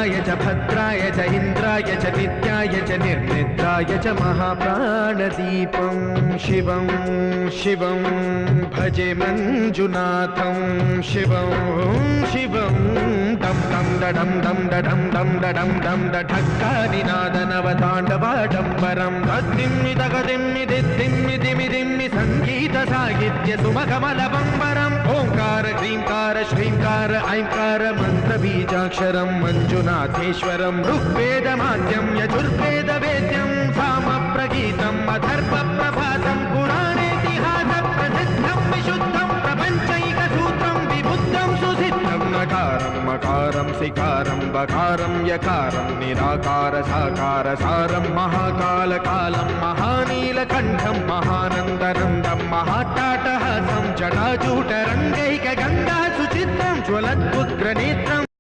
रुद्राय च भद्राय च इन्द्राय च नित्याय च निर्निद्राय च महाप्राणदीपं शिवं शिवं भजे मंजुनाथं शिवं शिवं डम डम डम डम डम डम डम डम ढक्कानिनादनवताण्डवाडम्बरं तद्दिम्मि तगदिम्मि दिद्दिम्मि दिमि दिम्मि संगीत साहित्य सुमकमलबम्बरम् ओंकार ह्रींकार श्रींकार ऐंकार मंत्रबीजाक्षरं मंजुनाथेश्वरं ऋग्वेदमाद्यं यजुर्वेदवेद्यं सामप्रगीतम् अथर्वप्रभातं पुराणेतिहासप्रसिद्धं विशुद्धं प्रपञ्चैकसूत्रं विबुद्धं सुसिद्धं नकारं मकारं सिकारं बकारं यकारं निराकार साकार सारं महाकालकालं महानीलकण्ठं महानन्दनन्दं महाट्टाटहासं जटाजूटरङ्गैकगङ्गा सुचित्रं ज्वलद्उग्रनेत्रम्